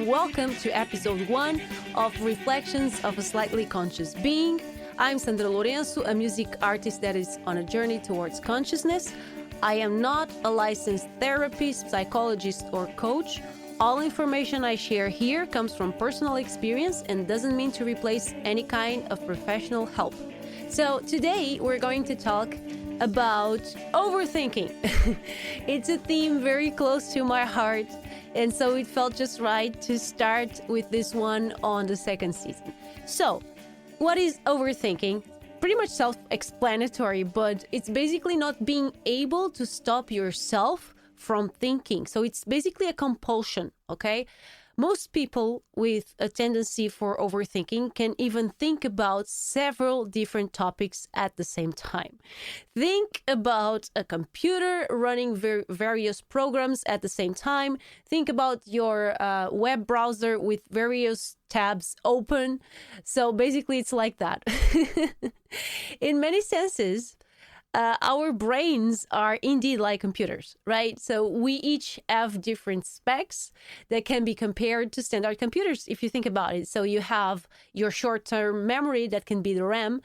and welcome to episode 1 of Reflections of a Slightly Conscious Being. I'm Sandra Lourenco, a music artist that is on a journey towards consciousness. I am not a licensed therapist, psychologist, or coach. All information I share here comes from personal experience and doesn't mean to replace any kind of professional help. So today we're going to talk about overthinking. It's a theme very close to my heart, and so it felt just right to start with this one on the second season. So, what is overthinking? Pretty much self-explanatory, but it's basically not being able to stop yourself from thinking. So it's basically a compulsion, okay? Most people with a tendency for overthinking can even think about several different topics at the same time. Think about a computer running various programs at the same time. Think about your web browser with various tabs open. So basically, it's like that. In many senses, our brains are indeed like computers, right? So we each have different specs that can be compared to standard computers, if you think about it. So you have your short-term memory, that can be the RAM,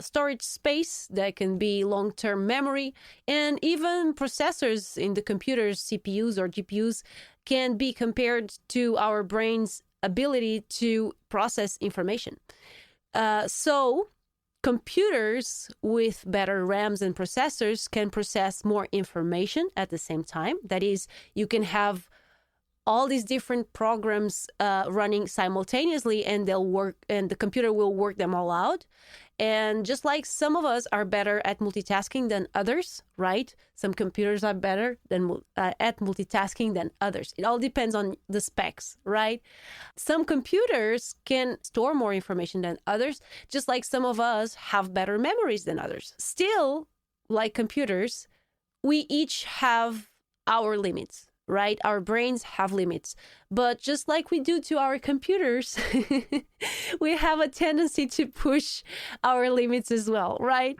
storage space, that can be long-term memory, and even processors in the computers, CPUs or GPUs, can be compared to our brain's ability to process information. So computers with better RAMs and processors can process more information at the same time. That is, you can have all these different programs running simultaneously, and they'll work, and the computer will work them all out. And just like some of us are better at multitasking than others, right? Some computers are better than at multitasking than others. It all depends on the specs, right? Some computers can store more information than others, just like some of us have better memories than others. Still, like computers, we each have our limits, right? Our brains have limits. But just like we do to our computers, we have a tendency to push our limits as well, right?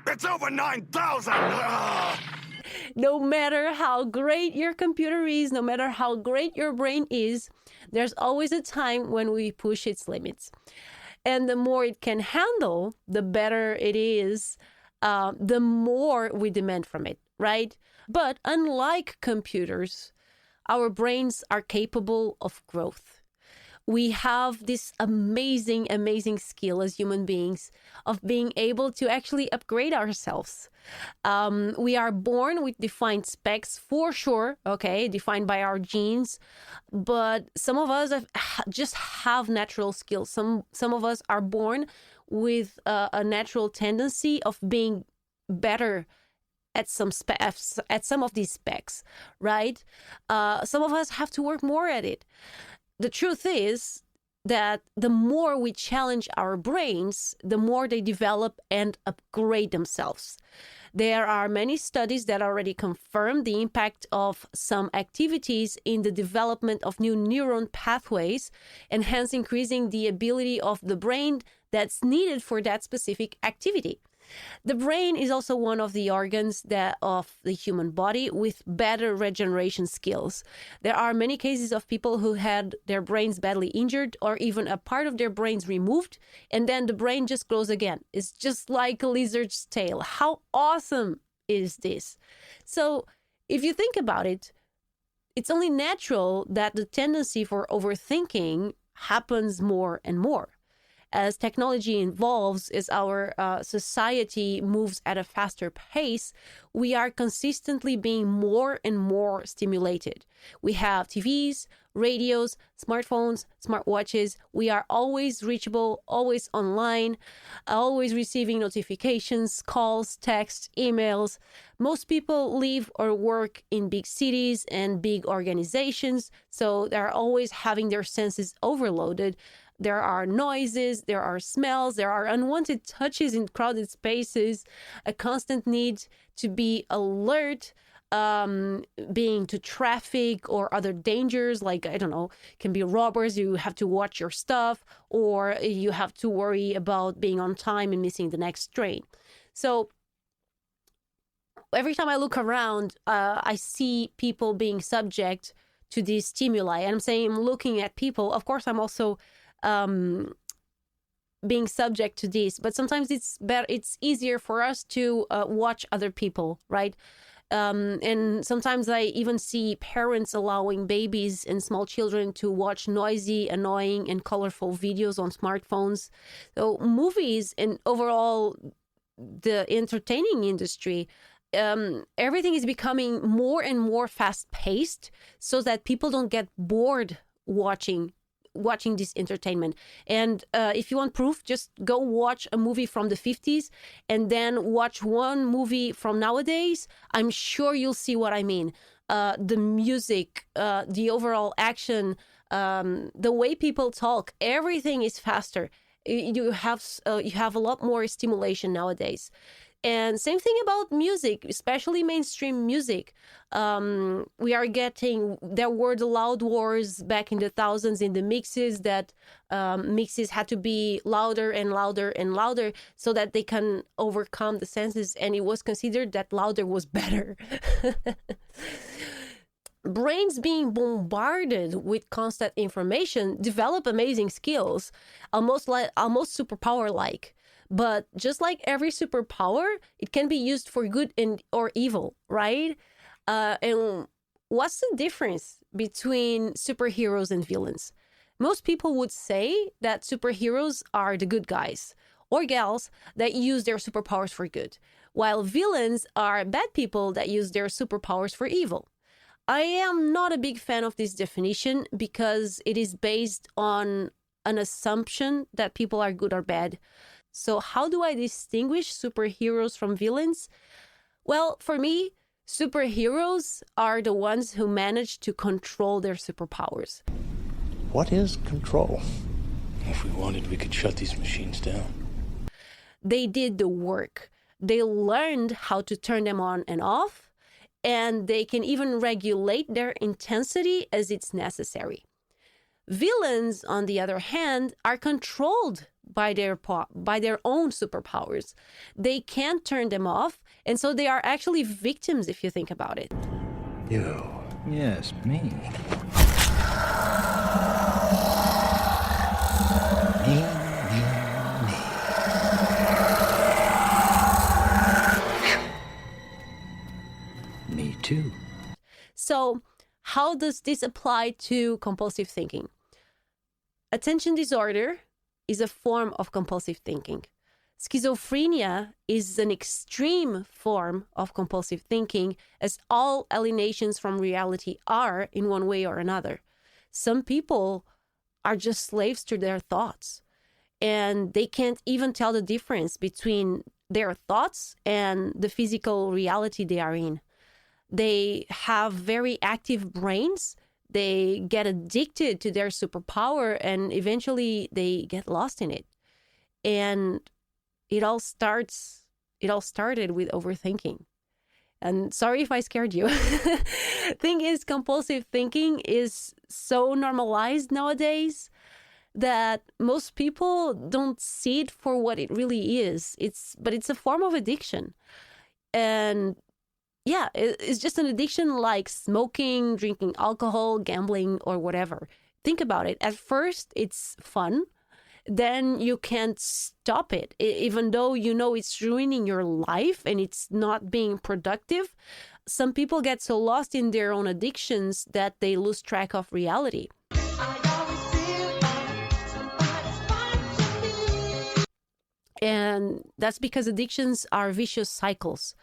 It's over 9,000! No matter how great your computer is, no matter how great your brain is, there's always a time when we push its limits. And the more it can handle, the better it is, the more we demand from it, right? But unlike computers, our brains are capable of growth. We have this amazing, amazing skill as human beings of being able to actually upgrade ourselves. We are born with defined specs, for sure, okay, defined by our genes, but some of us just have natural skills. Some of us are born with a natural tendency of being better at some of these specs, right? Some of us have to work more at it. The truth is that the more we challenge our brains, the more they develop and upgrade themselves. There are many studies that already confirm the impact of some activities in the development of new neuron pathways, and hence increasing the ability of the brain that's needed for that specific activity. The brain is also one of the organs of the human body with better regeneration skills. There are many cases of people who had their brains badly injured or even a part of their brains removed, and then the brain just grows again. It's just like a lizard's tail. How awesome is this? So if you think about it, it's only natural that the tendency for overthinking happens more and more. As technology evolves, as our society moves at a faster pace, we are consistently being more and more stimulated. We have TVs, radios, smartphones, smartwatches. We are always reachable, always online, always receiving notifications, calls, texts, emails. Most people live or work in big cities and big organizations, so they're always having their senses overloaded. There are noises, there are smells, there are unwanted touches in crowded spaces, a constant need to be alert, being to traffic or other dangers, like, I don't know, can be robbers, you have to watch your stuff, or you have to worry about being on time and missing the next train. So every time I look around, I see people being subject to these stimuli. And I'm saying I'm looking at people. Of course, I'm also being subject to this, but sometimes it's easier for us to watch other people, right? And sometimes I even see parents allowing babies and small children to watch noisy, annoying, and colorful videos on smartphones. So movies and overall the entertaining industry, everything is becoming more and more fast-paced so that people don't get bored watching this entertainment. And if you want proof, just go watch a movie from the 50s and then watch one movie from nowadays. I'm sure you'll see what I mean. The music, the overall action, the way people talk, everything is faster. You have a lot more stimulation nowadays. And same thing about music, especially mainstream music. We are getting, there were the loud wars back in the thousands in the mixes, that mixes had to be louder and louder and louder so that they can overcome the senses. And it was considered that louder was better. Brains being bombarded with constant information develop amazing skills, almost superpower-like. But just like every superpower, it can be used for good or evil, right? And what's the difference between superheroes and villains? Most people would say that superheroes are the good guys or gals that use their superpowers for good, while villains are bad people that use their superpowers for evil. I am not a big fan of this definition because it is based on an assumption that people are good or bad. So how do I distinguish superheroes from villains? Well, for me, superheroes are the ones who manage to control their superpowers. What is control? If we wanted, we could shut these machines down. They did the work. They learned how to turn them on and off, and they can even regulate their intensity as it's necessary. Villains, on the other hand, are controlled by their own superpowers. They can't turn them off, and so they are actually victims if you think about it. You. Yes, me. Me too. So, how does this apply to compulsive thinking? Attention disorder is a form of compulsive thinking. Schizophrenia is an extreme form of compulsive thinking, as all alienations from reality are in one way or another. Some people are just slaves to their thoughts, and they can't even tell the difference between their thoughts and the physical reality they are in. They have very active brains. They get addicted to their superpower, and eventually they get lost in it. And it all started with overthinking. And sorry if I scared you. Thing is, compulsive thinking is so normalized nowadays that most people don't see it for what it really is. But it's a form of addiction. And yeah, it's just an addiction like smoking, drinking alcohol, gambling, or whatever. Think about it. At first, it's fun. Then you can't stop it. Even though you know it's ruining your life and it's not being productive, some people get so lost in their own addictions that they lose track of reality. And that's because addictions are vicious cycles.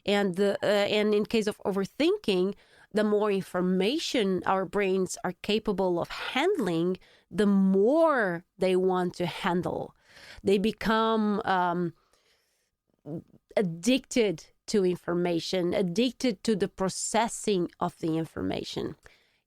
And in case of overthinking, the more information our brains are capable of handling, the more they want to handle. They become addicted to information, addicted to the processing of the information.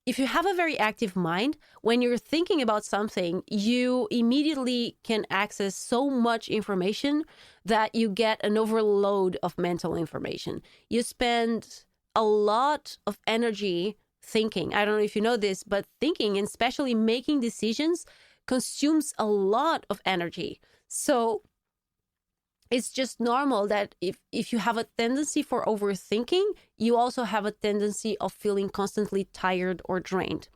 If you have a very active mind, when you're thinking about something, you immediately can access so much information that you get an overload of mental information. You spend a lot of energy thinking. I don't know if you know this, but thinking, and especially making decisions, consumes a lot of energy. So it's just normal that if you have a tendency for overthinking, you also have a tendency of feeling constantly tired or drained.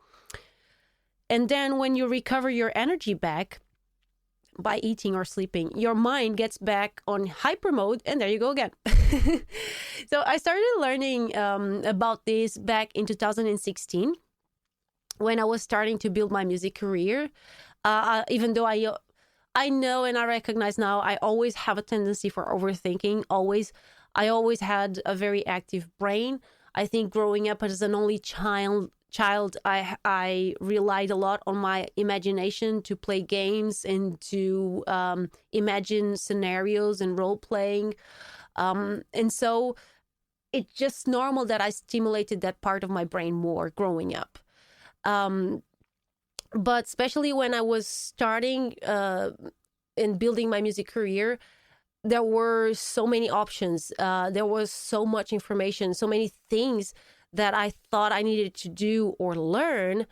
And then when you recover your energy back by eating or sleeping, your mind gets back on hyper mode, and there you go again. So I started learning about this back in 2016 when I was starting to build my music career. Even though I know and I recognize now I always have a tendency for overthinking. I always had a very active brain. I think growing up as an only child, I relied a lot on my imagination to play games and to imagine scenarios and role playing. And so it's just normal that I stimulated that part of my brain more growing up. But especially when I was starting and building my music career, there were so many options. There was so much information, so many things that I thought I needed to do or learn,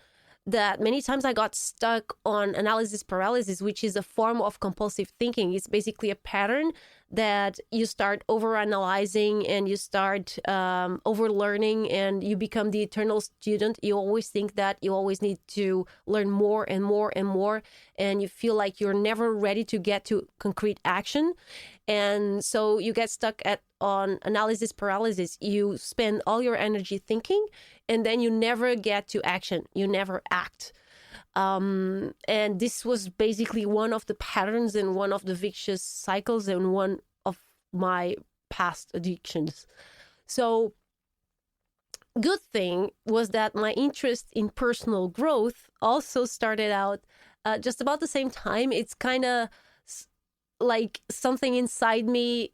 that many times I got stuck on analysis paralysis, which is a form of compulsive thinking. It's basically a pattern that you start overanalyzing and you start overlearning, and you become the eternal student. You always think that you always need to learn more and more and more, and you feel like you're never ready to get to concrete action. And so you get stuck on analysis paralysis. You spend all your energy thinking, and then you never get to action. You never act. And this was basically one of the patterns and one of the vicious cycles and one of my past addictions. So good thing was that my interest in personal growth also started out just about the same time. It's kind of like something inside me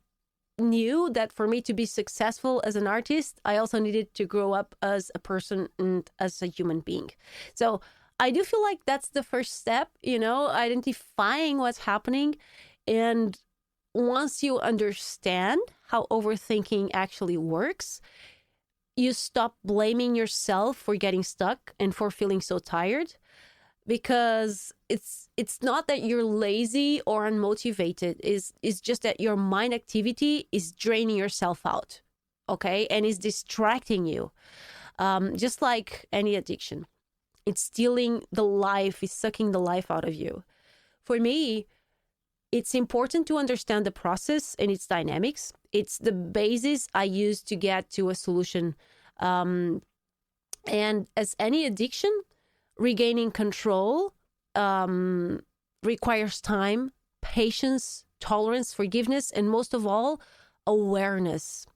knew that for me to be successful as an artist, I also needed to grow up as a person and as a human being. So I do feel like that's the first step, identifying what's happening. And once you understand how overthinking actually works, you stop blaming yourself for getting stuck and for feeling so tired, because it's not that you're lazy or unmotivated. It's just that your mind activity is draining yourself out, okay? And is distracting you, just like any addiction. It's stealing the life, it's sucking the life out of you. For me, it's important to understand the process and its dynamics. It's the basis I use to get to a solution. And as any addiction, regaining control requires time, patience, tolerance, forgiveness, and most of all, awareness.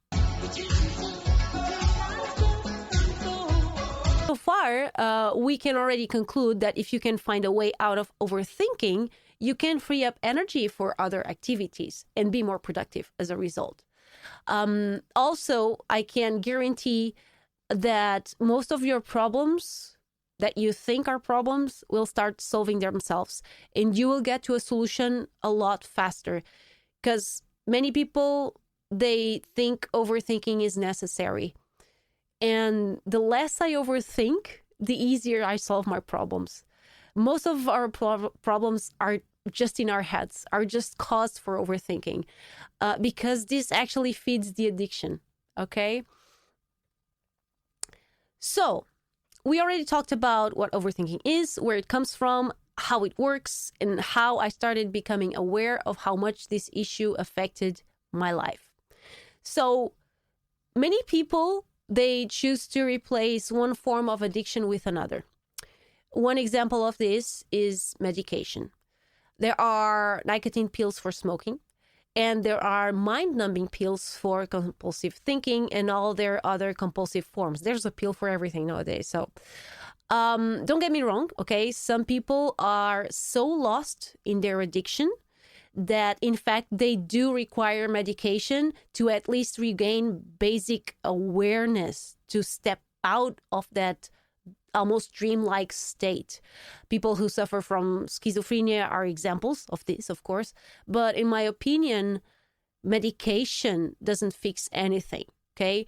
So far, we can already conclude that if you can find a way out of overthinking, you can free up energy for other activities and be more productive as a result. Also, I can guarantee that most of your problems that you think are problems will start solving themselves, and you will get to a solution a lot faster, because many people, they think overthinking is necessary. And the less I overthink, the easier I solve my problems. Most of our problems are just in our heads, are just caused for overthinking, because this actually feeds the addiction, okay? So, we already talked about what overthinking is, where it comes from, how it works, and how I started becoming aware of how much this issue affected my life. So, many people, they choose to replace one form of addiction with another. One example of this is medication. There are nicotine pills for smoking, and there are mind-numbing pills for compulsive thinking and all their other compulsive forms. There's a pill for everything nowadays. So don't get me wrong, okay? Some people are so lost in their addiction that, in fact, they do require medication to at least regain basic awareness, to step out of that almost dreamlike state. People who suffer from schizophrenia are examples of this, of course. But in my opinion, medication doesn't fix anything, okay?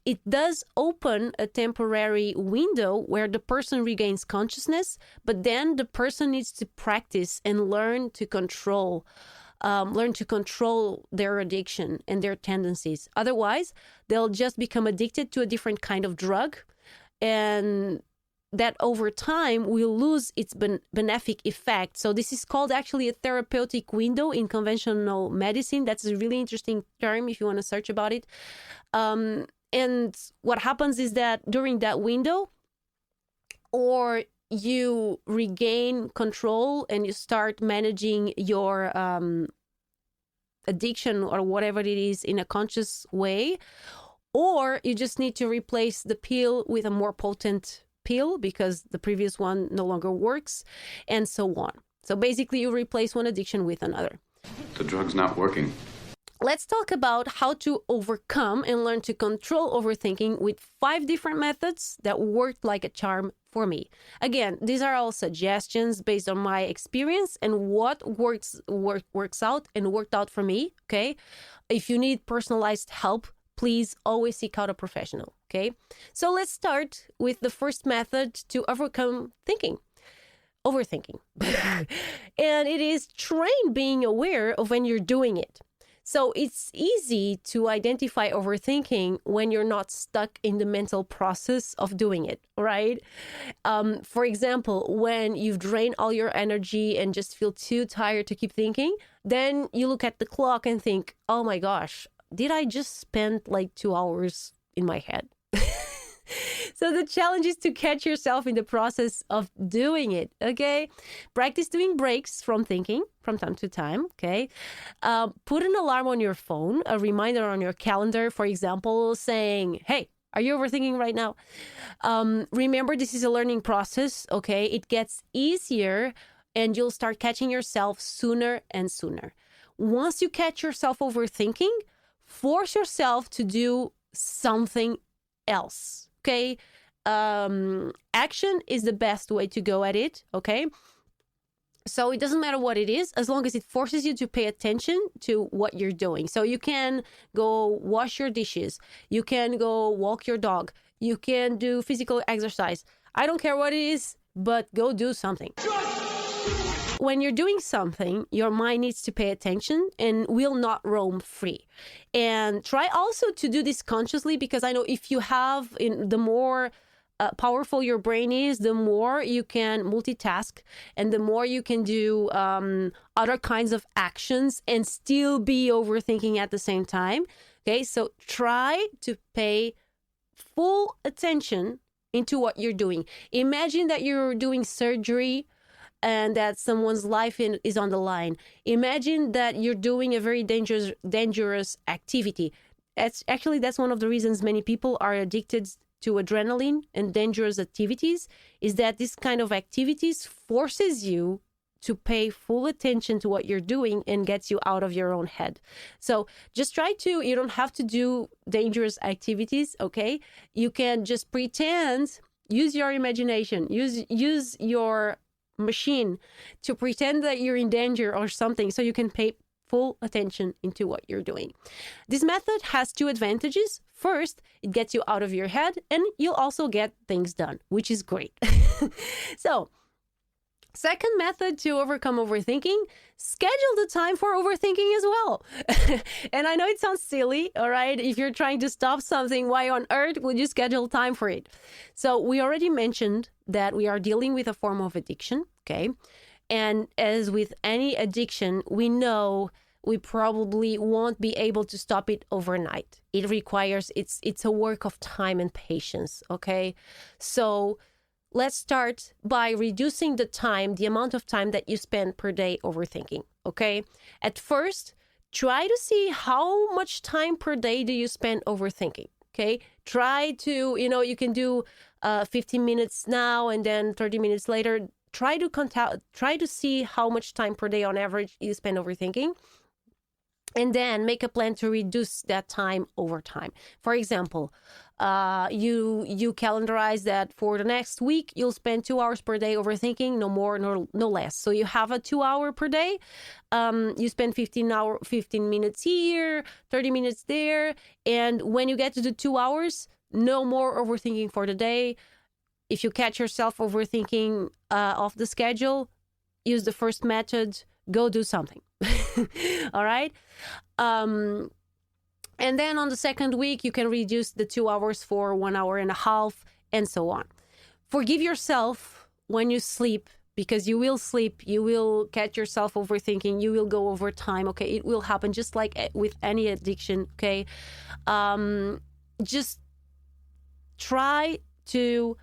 It does open a temporary window where the person regains consciousness, but then the person needs to practice and learn to control learn to control their addiction and their tendencies. Otherwise, they'll just become addicted to a different kind of drug, and that over time will lose its benefic effect. So this is called actually a therapeutic window in conventional medicine. That's a really interesting term if you want to search about it. And what happens is that during that window, or you regain control and you start managing your addiction or whatever it is in a conscious way, or you just need to replace the pill with a more potent pill because the previous one no longer works, and so on. So basically, you replace one addiction with another. The drug's not working. Let's talk about how to overcome and learn to control overthinking with 5 different methods that worked like a charm for me. Again, these are all suggestions based on my experience and what works out and worked out for me, okay? If you need personalized help, please always seek out a professional, okay? So let's start with the first method to overcome overthinking. And it is train being aware of when you're doing it. So it's easy to identify overthinking when you're not stuck in the mental process of doing it, right? For example, when you've drained all your energy and just feel too tired to keep thinking, then you look at the clock and think, oh my gosh, did I just spend like 2 hours in my head? So the challenge is to catch yourself in the process of doing it, okay? Practice doing breaks from thinking from time to time, okay? Put an alarm on your phone, a reminder on your calendar, for example, saying, hey, are you overthinking right now? Remember, this is a learning process, okay? It gets easier and you'll start catching yourself sooner and sooner. Once you catch yourself overthinking, force yourself to do something else. Okay, action is the best way to go at it, okay? So it doesn't matter what it is, as long as it forces you to pay attention to what you're doing. So you can go wash your dishes, you can go walk your dog, you can do physical exercise. I don't care what it is, but go do something. When you're doing something, your mind needs to pay attention and will not roam free. And try also to do this consciously, because I know if you have, the more powerful your brain is, the more you can multitask and the more you can do other kinds of actions and still be overthinking at the same time. Okay, so try to pay full attention into what you're doing. Imagine that you're doing surgery and that someone's life is on the line. Imagine that you're doing a very dangerous activity. That's one of the reasons many people are addicted to adrenaline and dangerous activities, is that this kind of activities forces you to pay full attention to what you're doing and gets you out of your own head. So just you don't have to do dangerous activities, okay? You can just pretend, use your imagination, use your machine to pretend that you're in danger or something, so you can pay full attention into what you're doing. This method has 2 advantages. First, it gets you out of your head, and you'll also get things done, which is great. So, second method to overcome overthinking, schedule the time for overthinking as well. And I know it sounds silly, all right? If you're trying to stop something, why on earth would you schedule time for it? So we already mentioned that we are dealing with a form of addiction, okay? And as with any addiction, we know we probably won't be able to stop it overnight. It requires, it's a work of time and patience, okay? So let's start by reducing the amount of time that you spend per day overthinking, okay? At first, try to see how much time per day do you spend overthinking, okay? Try to, you can do 15 minutes now and then 30 minutes later. Try to see how much time per day on average you spend overthinking. And then make a plan to reduce that time over time. For example, you calendarize that for the next week, you'll spend 2 hours per day overthinking, no more, no less. So you have a 2 hour per day. You spend 15 minutes here, 30 minutes there. And when you get to the 2 hours, no more overthinking for the day. If you catch yourself overthinking off the schedule, use the first method, go do something. All right. And then on the second week, you can reduce the 2 hours for 1.5 hours and so on. Forgive yourself when you sleep, because you will sleep, you will catch yourself overthinking, you will go over time, okay? It will happen just like with any addiction, okay? Just try to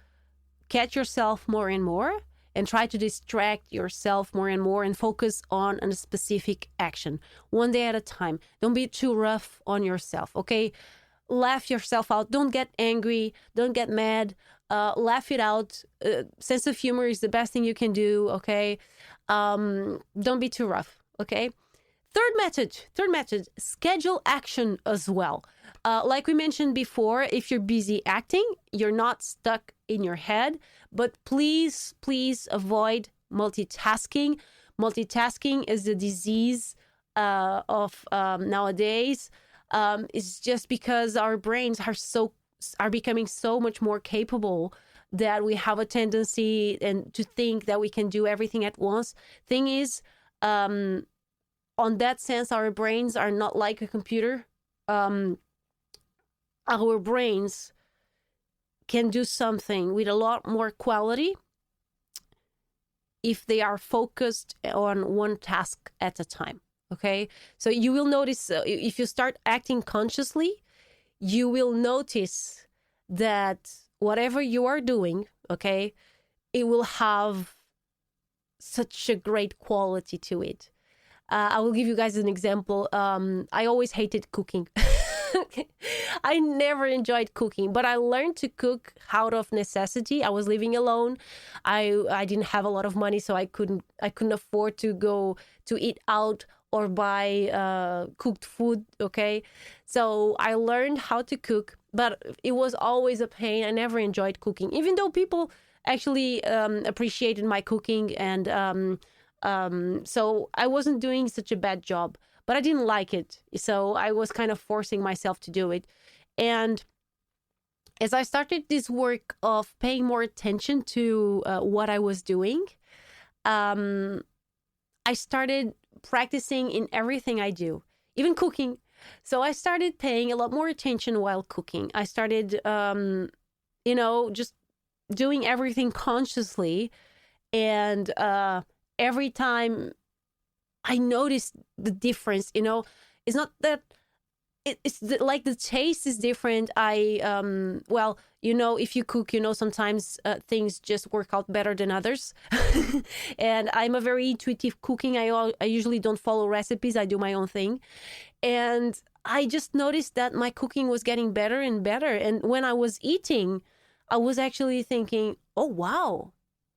catch yourself more and more and try to distract yourself more and more and focus on a specific action, one day at a time. Don't be too rough on yourself, okay? Laugh yourself out. Don't get angry. Don't get mad. Laugh it out. Sense of humor is the best thing you can do, okay? Don't be too rough, okay? Third method, schedule action as well. Like we mentioned before, if you're busy acting, you're not stuck in your head, but please avoid multitasking. Multitasking is a disease of nowadays. It's just because our brains are becoming so much more capable that we have a tendency and to think that we can do everything at once. Thing is, on that sense, our brains are not like a computer. Our brains can do something with a lot more quality if they are focused on one task at a time, okay? So you will notice, if you start acting consciously, you will notice that whatever you are doing, okay, it will have such a great quality to it. I will give you guys an example. I always hated cooking. I never enjoyed cooking, but I learned to cook out of necessity. I was living alone. I didn't have a lot of money, so I couldn't afford to go to eat out or buy cooked food, okay? So I learned how to cook, but it was always a pain. I never enjoyed cooking, even though people actually appreciated my cooking, and so I wasn't doing such a bad job, but I didn't like it. So I was kind of forcing myself to do it. And as I started this work of paying more attention to what I was doing, I started practicing in everything I do, even cooking. So I started paying a lot more attention while cooking. I started, just doing everything consciously. And every time I noticed the difference, it's not that it's like the taste is different. If you cook, sometimes things just work out better than others. And I'm a very intuitive cooking. I usually don't follow recipes. I do my own thing. And I just noticed that my cooking was getting better and better. And when I was eating, I was actually thinking, oh, wow,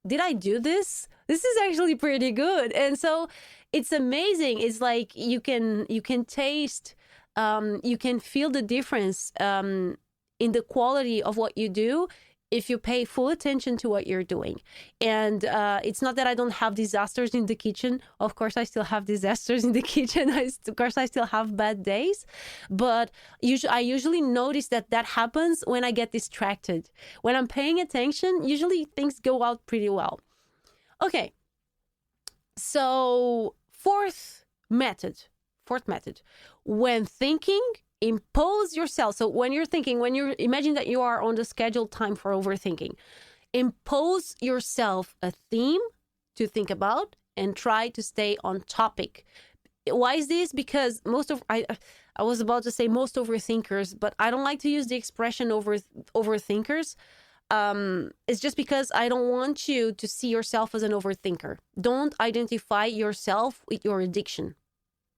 did I do this? This is actually pretty good. And so it's amazing. It's like you can taste, you can feel the difference in the quality of what you do if you pay full attention to what you're doing. And it's not that I don't have disasters in the kitchen. Of course, I still have disasters in the kitchen. Of course, I still have bad days. But I usually notice that happens when I get distracted. When I'm paying attention, usually things go out pretty well. Okay. So fourth method, when thinking, impose yourself. So when you're thinking, imagine that you are on the scheduled time for overthinking, impose yourself a theme to think about and try to stay on topic. Why is this? Because I was about to say most overthinkers, but I don't like to use the expression overthinkers. It's just because I don't want you to see yourself as an overthinker. Don't identify yourself with your addiction,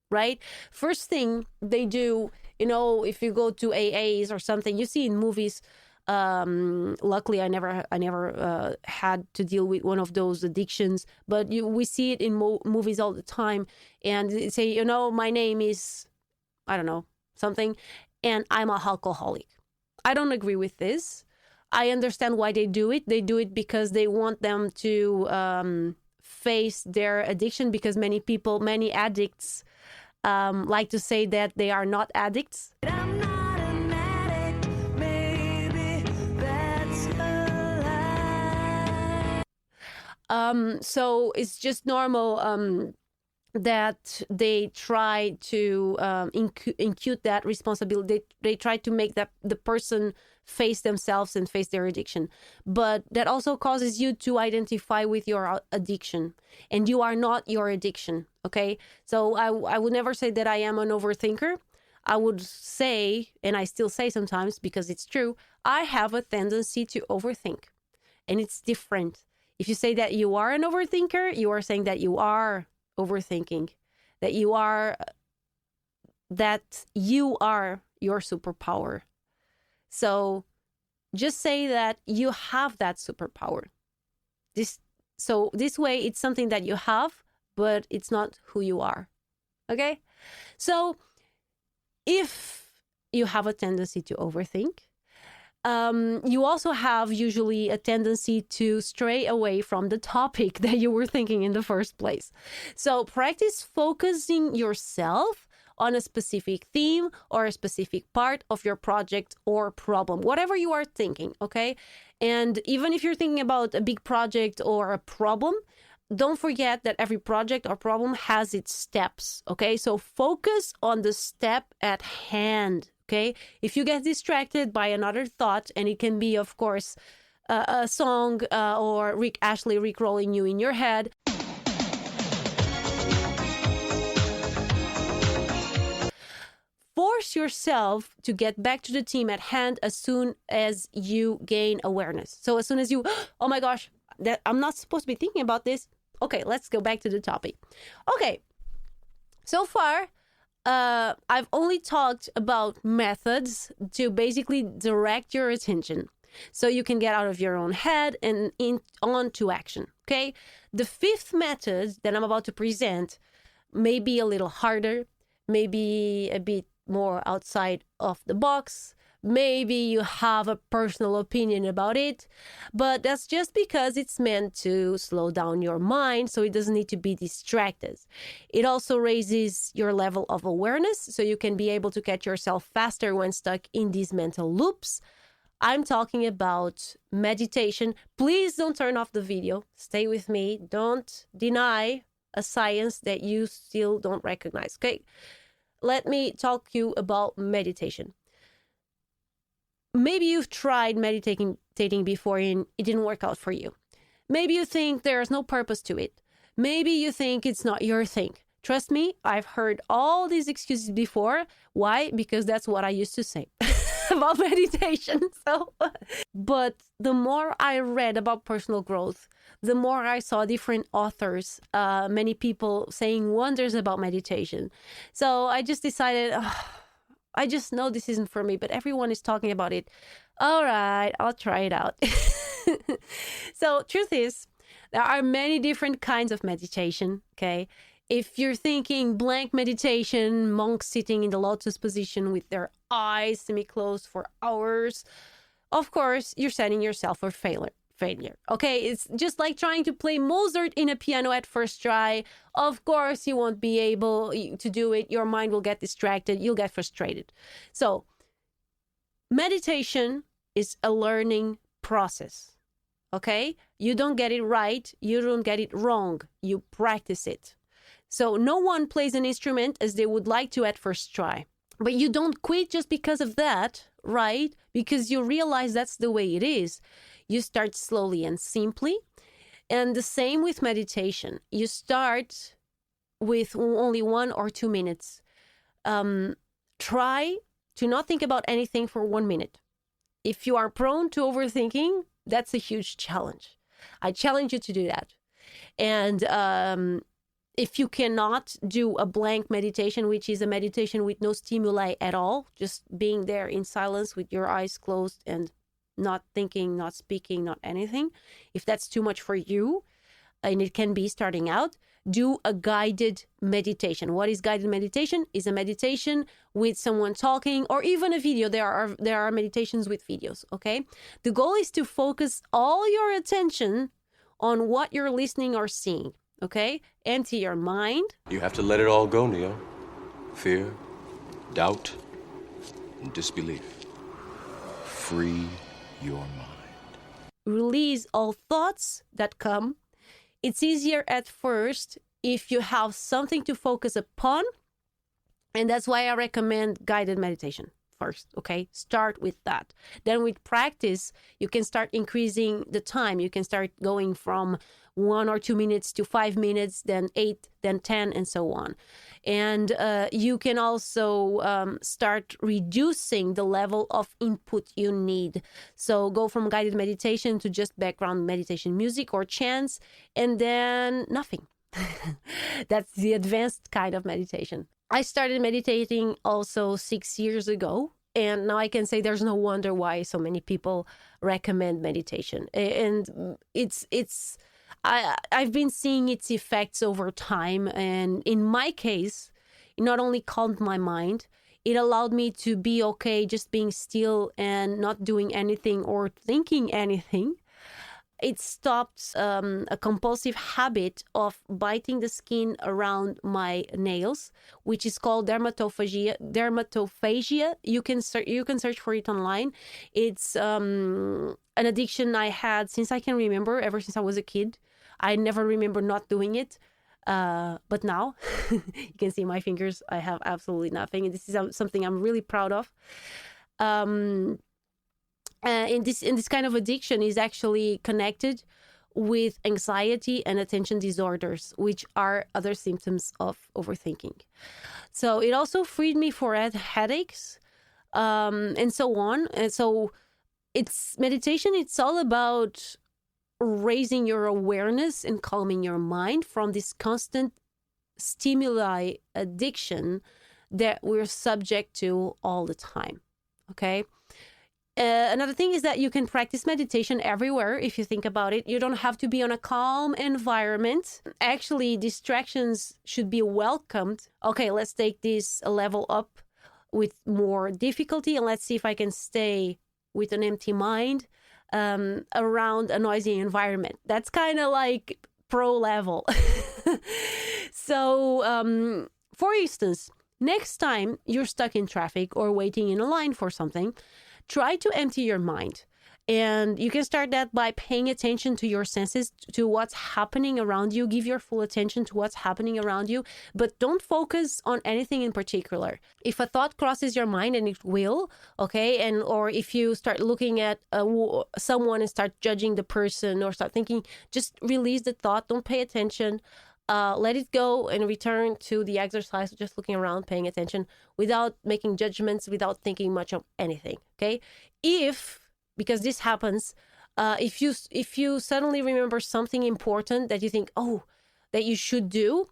right? First thing they do, if you go to AAs or something, you see in movies. Luckily, I never had to deal with one of those addictions, but we see it in movies all the time. And they say, my name is, I don't know, something, and I'm a alcoholic. I don't agree with this. I understand why they do it. They do it because they want them to face their addiction, because many addicts like to say that they are not addicts. I'm not an addict, maybe that's a lie. So it's just normal that they try to incute that responsibility. They try to make that the person face themselves and face their addiction. But that also causes you to identify with your addiction, and you are not your addiction. Okay, so I would never say that I am an overthinker. I would say, and I still say sometimes because it's true, I have a tendency to overthink, and it's different. If you say that you are an overthinker, you are saying that you are overthinking, that you are your superpower. So just say that you have that superpower. This way it's something that you have, but it's not who you are. Okay? So if you have a tendency to overthink, you also have usually a tendency to stray away from the topic that you were thinking in the first place. So practice focusing yourself on a specific theme or a specific part of your project or problem, whatever you are thinking, okay? And even if you're thinking about a big project or a problem, don't forget that every project or problem has its steps, okay? So focus on the step at hand. Okay, if you get distracted by another thought, and it can be, of course, a song or Rick Ashley rickrolling you in your head, force yourself to get back to the team at hand as soon as you gain awareness. So as soon as you, oh my gosh, I'm not supposed to be thinking about this. Okay, let's go back to the topic. Okay, so far, I've only talked about methods to basically direct your attention so you can get out of your own head and on to action, okay? The fifth method that I'm about to present may be a little harder, maybe a bit more outside of the box. Maybe you have a personal opinion about it, but that's just because it's meant to slow down your mind so it doesn't need to be distracted. It also raises your level of awareness so you can be able to catch yourself faster when stuck in these mental loops. I'm talking about meditation. Please don't turn off the video. Stay with me. Don't deny a science that you still don't recognize, okay? Let me talk to you about meditation. Maybe you've tried meditating before and it didn't work out for you. Maybe you think there's no purpose to it. Maybe you think it's not your thing. Trust me, I've heard all these excuses before. Why? Because that's what I used to say about meditation. But the more I read about personal growth, the more I saw different authors, many people saying wonders about meditation. So I just decided, I just know this isn't for me, but everyone is talking about it. All right, I'll try it out. So truth is, there are many different kinds of meditation, okay? If you're thinking blank meditation, monks sitting in the lotus position with their eyes semi-closed for hours, of course, you're setting yourself for failure. Okay, it's just like trying to play Mozart in a piano at first try. Of course, you won't be able to do it. Your mind will get distracted. You'll get frustrated. So, meditation is a learning process. Okay, you don't get it right. You don't get it wrong. You practice it. So, no one plays an instrument as they would like to at first try. But you don't quit just because of that, right? Because you realize that's the way it is. You start slowly and simply. And the same with meditation. You start with only 1 or 2 minutes. Try to not think about anything for 1 minute. If you are prone to overthinking, that's a huge challenge. I challenge you to do that. And if you cannot do a blank meditation, which is a meditation with no stimuli at all, just being there in silence with your eyes closed and not thinking, not speaking, not anything. If that's too much for you, and it can be starting out, do a guided meditation. What is guided meditation? Is a meditation with someone talking or even a video. There are meditations with videos, okay? The goal is to focus all your attention on what you're listening or seeing, okay? Empty your mind. You have to let it all go, Neo. Fear, doubt, and disbelief. Free your mind. Release all thoughts that come. It's easier at first if you have something to focus upon. And that's why I recommend guided meditation first, okay? Start with that. Then with practice, you can start increasing the time. You can start going from 1 or 2 minutes to 5 minutes, then 8, then 10, and so on. And you can also start reducing the level of input you need. So go from guided meditation to just background meditation music or chants, and then nothing. That's the advanced kind of meditation. I started meditating also 6 years ago, and now I can say there's no wonder why so many people recommend meditation. And I've been seeing its effects over time, and in my case, it not only calmed my mind, it allowed me to be okay just being still and not doing anything or thinking anything. It stopped a compulsive habit of biting the skin around my nails, which is called dermatophagia. You can search for it online. It's an addiction I had since I can remember, ever since I was a kid. I never remember not doing it. But now you can see my fingers. I have absolutely nothing. And this is something I'm really proud of. And this kind of addiction is actually connected with anxiety and attention disorders, which are other symptoms of overthinking. So it also freed me for headaches, and so on. And so it's meditation. It's all about raising your awareness and calming your mind from this constant stimuli addiction that we're subject to all the time. Okay. Another thing is that you can practice meditation everywhere. If you think about it, you don't have to be on a calm environment. Actually, distractions should be welcomed. Okay, let's take this a level up with more difficulty, and let's see if I can stay with an empty mind around a noisy environment. That's kind of like pro level. So, for instance, next time you're stuck in traffic or waiting in a line for something, try to empty your mind. And you can start that by paying attention to your senses, to what's happening around you. Give your full attention to what's happening around you, but don't focus on anything in particular. If a thought crosses your mind, and it will, okay, and or if you start looking at someone and start judging the person or start thinking, just release the thought. Don't pay attention. Let it go and return to the exercise, just looking around, paying attention without making judgments, without thinking much of anything. Okay. Because this happens, if you suddenly remember something important that you think, that you should do,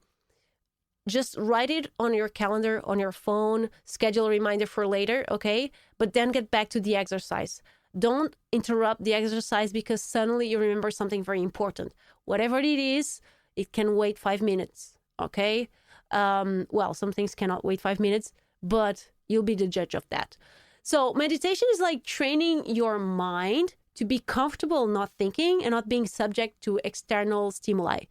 just write it on your calendar, on your phone, schedule a reminder for later. Okay. But then get back to the exercise. Don't interrupt the exercise because suddenly you remember something very important. Whatever it is, it can wait 5 minutes, okay? Well, some things cannot wait 5 minutes, but you'll be the judge of that. So meditation is like training your mind to be comfortable not thinking and not being subject to external stimuli.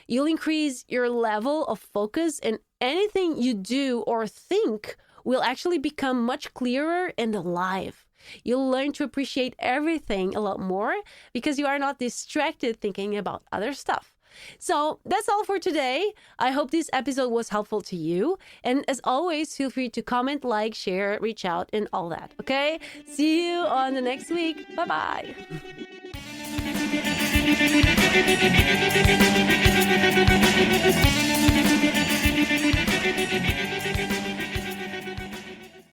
You'll increase your level of focus, and anything you do or think will actually become much clearer and alive. You'll learn to appreciate everything a lot more because you are not distracted thinking about other stuff. So that's all for today. I hope this episode was helpful to you. And as always, feel free to comment, like, share, reach out, and all that. Okay? See you on the next week. Bye-bye.